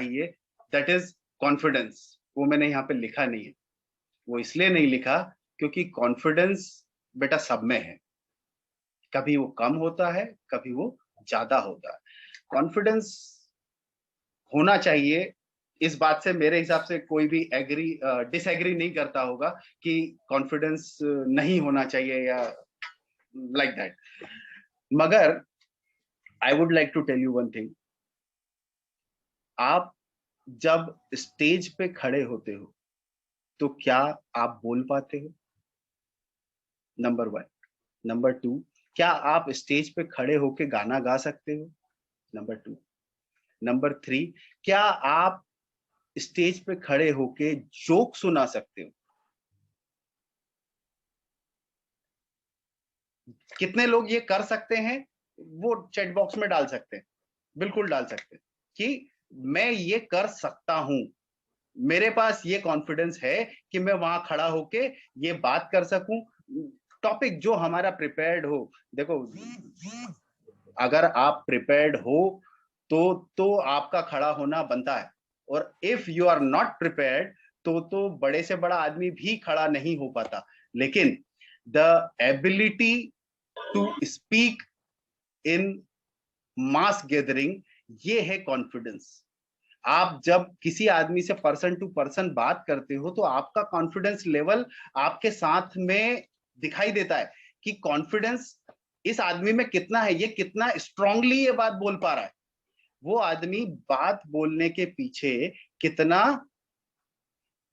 चाहिए, that is confidence. वो मैंने यहाँ पे लिखा नहीं है, वो इसलिए नहीं लिखा क्योंकि कॉन्फिडेंस बेटा सब में है, कभी वो कम होता है, कभी वो ज्यादा होता है। कॉन्फिडेंस होना चाहिए, इस बात से मेरे हिसाब से कोई भी डिसएग्री नहीं करता होगा कि कॉन्फिडेंस नहीं होना चाहिए या लाइक दैट। मगर I would like to tell you one thing, आप जब स्टेज पे खड़े होते हो तो क्या आप बोल पाते हो? Number one. नंबर टू, क्या आप स्टेज पे खड़े होके गाना गा सकते हो? Number two. नंबर थ्री, क्या आप स्टेज पे खड़े होके जोक सुना सकते हो? कितने लोग ये कर सकते हैं? वो चैट बॉक्स में डाल सकते हैं, बिल्कुल डाल सकते हैं कि मैं ये कर सकता हूं, मेरे पास ये कॉन्फिडेंस है कि मैं वहां खड़ा होके ये बात कर सकूं। टॉपिक जो हमारा प्रिपेयर्ड हो, देखो अगर आप प्रिपेयर्ड हो तो आपका खड़ा होना बनता है, और if you are not prepared तो बड़े से बड़ा आदमी भी खड़ा नहीं हो पाता। लेकिन the ability to speak in mass gathering, ये है कॉन्फिडेंस। आप जब किसी आदमी से पर्सन टू पर्सन बात करते हो तो आपका कॉन्फिडेंस लेवल आपके साथ में दिखाई देता है कि कॉन्फिडेंस इस आदमी में कितना है, ये कितना स्ट्रांगली ये बात बोल पा रहा है, वो आदमी बात बोलने के पीछे कितना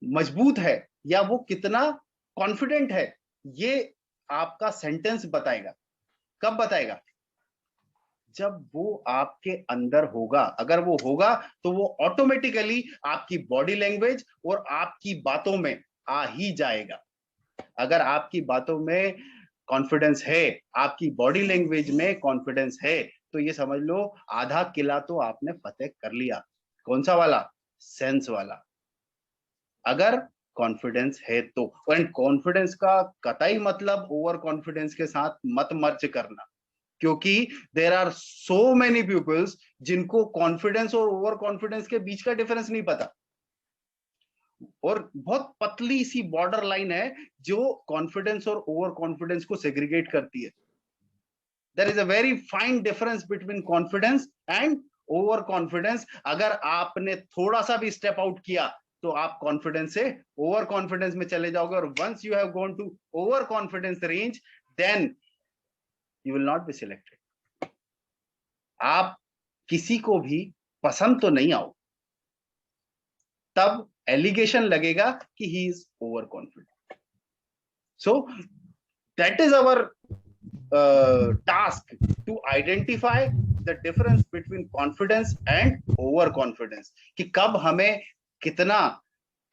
मजबूत है या वो कितना कॉन्फिडेंट है, ये आपका सेंटेंस बताएगा। कब बताएगा? जब वो आपके अंदर होगा। अगर वो होगा तो वो ऑटोमेटिकली आपकी बॉडी लैंग्वेज और आपकी बातों में आ ही जाएगा। अगर आपकी बातों में कॉन्फिडेंस है, आपकी बॉडी लैंग्वेज में कॉन्फिडेंस है, तो ये समझ लो आधा किला तो आपने फतेह कर लिया। कौन सा वाला? सेंस वाला। अगर कॉन्फिडेंस है तो। और कॉन्फिडेंस का कतई मतलब ओवर कॉन्फिडेंस के साथ मत मर्ज करना, क्योंकि there are so many peoples जिनको कॉन्फिडेंस और ओवर कॉन्फिडेंस के बीच का डिफरेंस नहीं पता, और बहुत पतली सी बॉर्डर लाइन है जो कॉन्फिडेंस और ओवर कॉन्फिडेंस को सेग्रीगेट करती है। There is a very fine difference between confidence and over confidence. अगर आपने थोड़ा सा भी स्टेप आउट किया तो आप कॉन्फिडेंस से ओवर कॉन्फिडेंस में चले जाओगे, और once you have gone to over confidence range, then you will not be selected. आप किसी को भी पसंद तो नहीं आओ, तब एलिगेशन लगेगा कि he is over confident. So that is our task to identify the difference between confidence and over confidence, कि कब हमें कितना,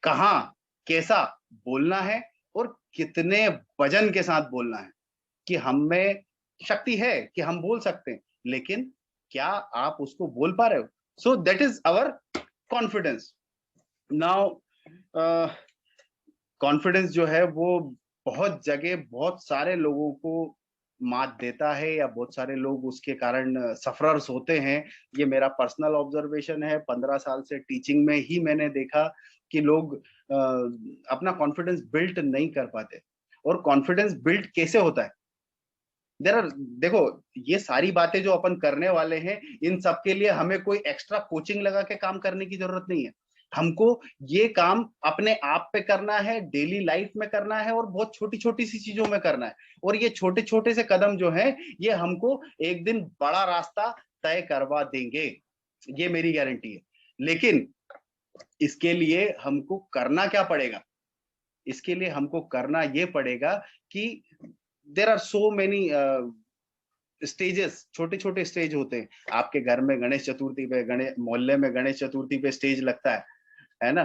कहां, कैसा बोलना है और कितने वजन के साथ बोलना है। कि हम में शक्ति है कि हम बोल सकते हैं, लेकिन क्या आप उसको बोल पा रहे हो? So that is our confidence. Now confidence जो है वो बहुत जगह बहुत सारे लोगों को मात देता है, या बहुत सारे लोग उसके कारण सफरर्स होते हैं। ये मेरा पर्सनल ऑब्जर्वेशन है, 15 साल से टीचिंग में ही मैंने देखा कि लोग अपना कॉन्फिडेंस बिल्ड नहीं कर पाते। और कॉन्फिडेंस बिल्ड कैसे होता है? देर आर, देखो ये सारी बातें जो अपन करने वाले हैं, इन सब के लिए हमें कोई एक्स्ट्रा कोचिंग लगा के काम करने की जरूरत नहीं है। हमको ये काम अपने आप पे करना है, डेली लाइफ में करना है, और बहुत छोटी छोटी सी चीजों में करना है। और ये छोटे छोटे से कदम जो है, ये हमको एक दिन बड़ा रास्ता तय करवा देंगे, ये मेरी गारंटी है। लेकिन इसके लिए हमको करना क्या पड़ेगा? इसके लिए हमको करना ये पड़ेगा कि there are so many stages, छोटे छोटे स्टेज होते हैं। आपके घर में गणेश चतुर्थी पे, गणेश मोहल्ले में गणेश चतुर्थी पे स्टेज लगता है ना?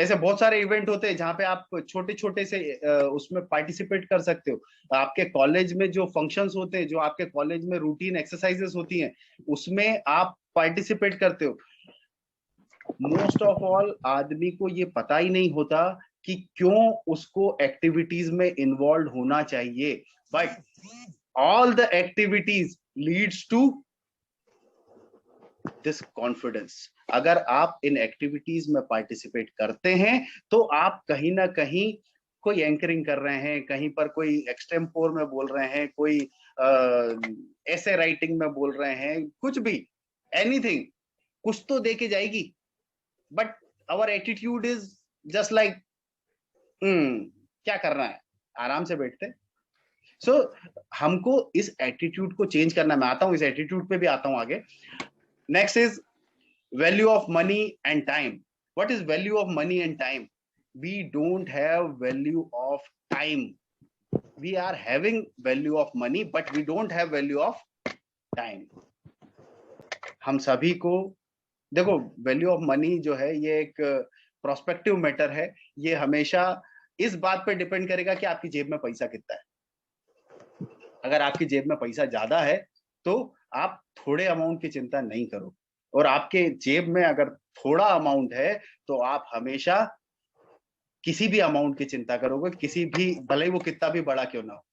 ऐसे बहुत सारे इवेंट होते हैं जहाँ पे आप छोटे छोटे से उसमें पार्टिसिपेट कर सकते हो। आपके कॉलेज में जो फंक्शंस होते हैं, जो आपके कॉलेज में रूटीन एक्सरसाइजेस होती हैं, उसमें आप पार्टिसिपेट करते हो। मोस्ट ऑफ ऑल आदमी को ये पता ही नहीं होता कि क्यों उसको एक्टिविटीज में इन्वॉल्व होना चाहिए, but all the activities leads to this confidence. अगर आप इन एक्टिविटीज में पार्टिसिपेट करते हैं तो आप कहीं ना कहीं कोई एंकरिंग कर रहे हैं, कहीं पर कोई एक्सटेम्पोर में बोल रहे हैं, कोई ऐसे राइटिंग में बोल रहे हैं, कुछ भी, एनीथिंग, कुछ तो दे के जाएगी। But our attitude is just like क्या करना है, आराम से बैठते। सो हमको इस एटीट्यूड को चेंज करना, मैं आता हूं इस एटीट्यूड पे भी आता हूं आगे। Next is value of money and time. What is value of money and time? We don't have value of time. We are having value of money, but we don't have value of time. हम सभी को देखो, value of money जो है ये एक prospective matter है। ये हमेशा इस बात पे डिपेंड करेगा कि आपकी जेब में पैसा कितना है। अगर आपकी जेब में पैसा ज्यादा है तो आप थोड़े अमाउंट की चिंता नहीं करो, और आपके जेब में अगर थोड़ा अमाउंट है तो आप हमेशा किसी भी अमाउंट की चिंता करोगे, किसी भी, भले ही वो कितना भी बड़ा क्यों ना हो,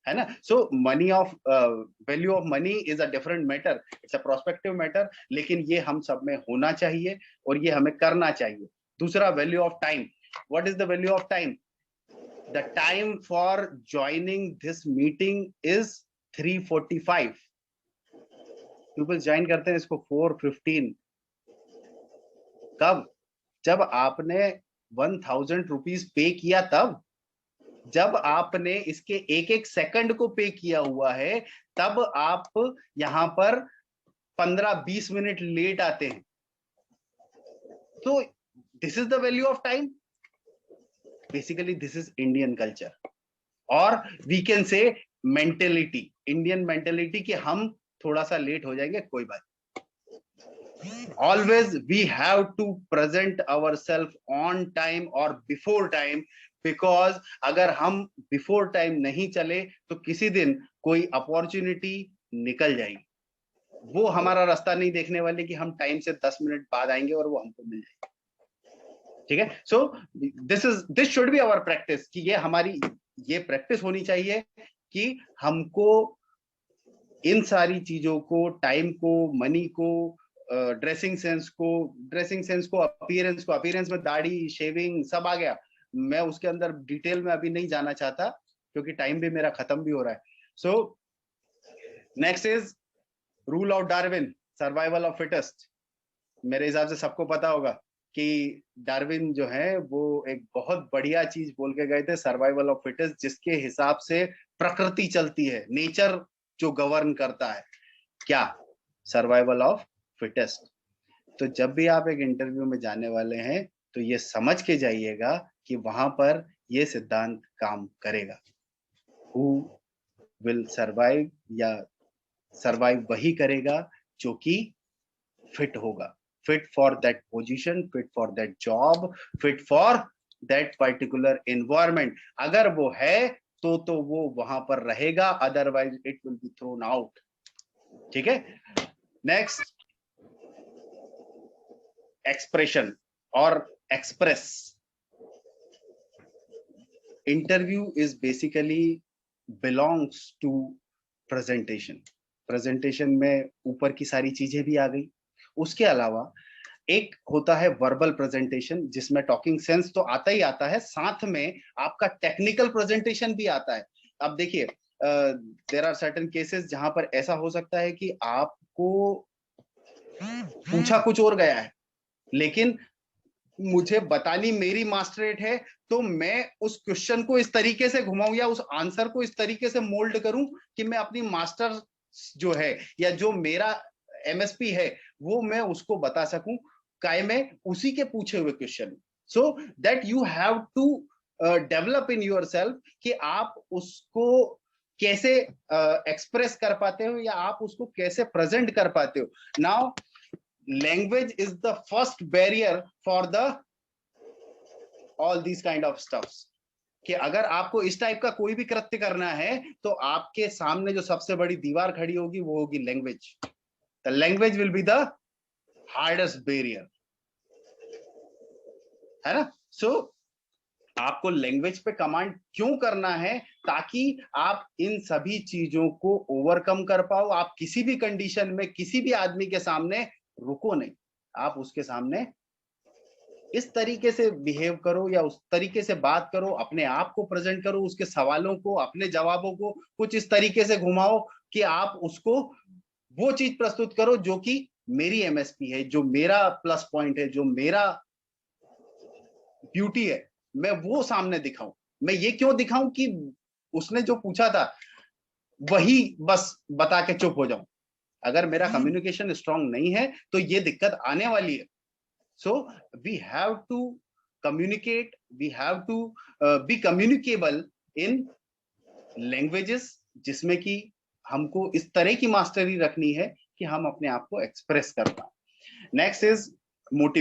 है ना। So money of value of money is a different matter, it's a prospective matter, लेकिन ये हम सब में होना चाहिए और ये हमें करना चाहिए। दूसरा, value of time. What is the value of time? The time for joining this meeting is 3:45। People join करते हैं इसको 4:15। कब? जब आपने 1000 रुपीज पे किया, तब जब आपने इसके एक एक सेकंड को पे किया हुआ है, तब आप यहां पर 15-20 मिनट लेट आते हैं। तो this is the value of time. Basically this is Indian culture, और we can say mentality, Indian mentality, कि हम थोड़ा सा लेट हो जाएंगे, कोई बात। Always we have to present ourselves on time or before time, because अगर हम before time नहीं चले तो किसी दिन कोई अपॉर्चुनिटी निकल जाएगी, वो हमारा रास्ता नहीं देखने वाले कि हम टाइम से 10 मिनट बाद आएंगे और वो हमको मिल जाएगी। ठीक है। So this should be our practice, कि ये हमारी ये प्रैक्टिस होनी चाहिए कि हमको इन सारी चीजों को, टाइम को, मनी को, ड्रेसिंग सेंस को, अपीयरेंस में दाढ़ी, शेविंग सब आ गया। मैं उसके अंदर डिटेल में अभी नहीं जाना चाहता क्योंकि टाइम भी मेरा खत्म भी हो रहा है। So next is rule of Darwin, survival of fittest. मेरे हिसाब से सबको पता होगा कि डार्विन जो है वो एक बहुत बढ़िया चीज बोल के गए थे, सर्वाइवल ऑफ फिटेस्ट, जिसके हिसाब से प्रकृति चलती है, नेचर जो गवर्न करता है, क्या? Survival of fittest. तो जब भी आप एक इंटरव्यू में जाने वाले हैं तो ये समझ के जाइएगा कि वहां पर ये सिद्धांत काम करेगा। हु विल सर्वाइव, या सर्वाइव वही करेगा जो कि फिट होगा, fit for that position, fit for that job, fit for that particular environment. अगर वो है तो वो वहां पर रहेगा, otherwise it will be thrown out. ठीक है। नेक्स्ट, एक्सप्रेशन और express. Interview is basically belongs to presentation. Presentation में ऊपर की सारी चीजें भी आ गई, उसके अलावा एक होता है वर्बल प्रेजेंटेशन, जिसमें टॉकिंग सेंस तो आता ही आता है, साथ में आपका टेक्निकल प्रेजेंटेशन भी आता है। अब देखिए, देयर आर सर्टेन केसेस जहां पर ऐसा हो सकता है कि आपको पूछा कुछ और गया है, लेकिन मुझे बतानी मेरी मास्टरेट है, तो मैं उस क्वेश्चन को इस तरीके से घुमाऊं या उस आंसर को इस तरीके से मोल्ड करूं कि मैं अपनी मास्टर जो है या जो मेरा एमएसपी है वो मैं उसको बता सकूं, काय में उसी के पूछे हुए question. So that you have to develop in your self कि आप उसको कैसे एक्सप्रेस कर पाते हो या आप उसको कैसे प्रेजेंट कर पाते हो। Now language is the first barrier for the all these kind of stuffs, कि अगर आपको इस टाइप का कोई भी कृत्य करना है तो आपके सामने जो सबसे बड़ी दीवार खड़ी होगी वो होगी language. The language will be the hardest barrier, है ना। सो आपको लैंग्वेज पे कमांड क्यों करना है? ताकि आप इन सभी चीजों को ओवरकम कर पाओ, आप किसी भी कंडीशन में किसी भी आदमी के सामने रुको नहीं। आप उसके सामने इस तरीके से बिहेव करो या उस तरीके से बात करो, अपने आप को प्रेजेंट करो, उसके सवालों को, अपने जवाबों को कुछ इस तरीके से घुमाओ कि आप उसको वो चीज प्रस्तुत करो जो कि मेरी एमएसपी है, जो मेरा प्लस पॉइंट है, जो मेरा ब्यूटी है, मैं वो सामने दिखाऊं। मैं ये क्यों दिखाऊं कि उसने जो पूछा था वही बस बता के चुप हो जाऊं। अगर मेरा कम्युनिकेशन स्ट्रांग नहीं है तो ये दिक्कत आने वाली है। So we have to communicate, we have to be communicable in languages, जिसमें कि हमको इस तरह की मास्टरी रखनी है कि हम अपने आप को एक्सप्रेस कर पाए। Next is motive